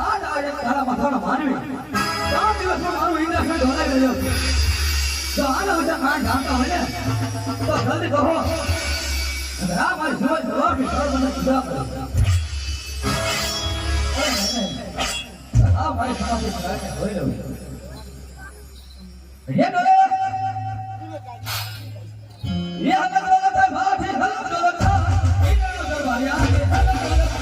આ દાડે તારા માથાનો માનવી 3 દિવસમાં મારું ઇન્દ્રાસન ઢોલાઈ ગયો તો આના વિશે કાંઈ જાણતા હોય ને તો જલ્દી કહો આ મારી સમજ જવાબની સર્વને પૂજા કરો આ મારી સમાધિ કરાકે હોઈ રહ્યો ये डोले ये हलक डोलता भाठी हलक डोलता इनो दरबारिया के हलक डोलता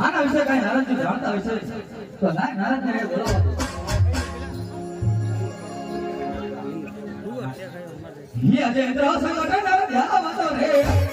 આના વિશે કઈ નારદજી જાણતા હશે તો લાય નારદને બોલાવો ये अजय इंद्र संगठन नारद या वातो रे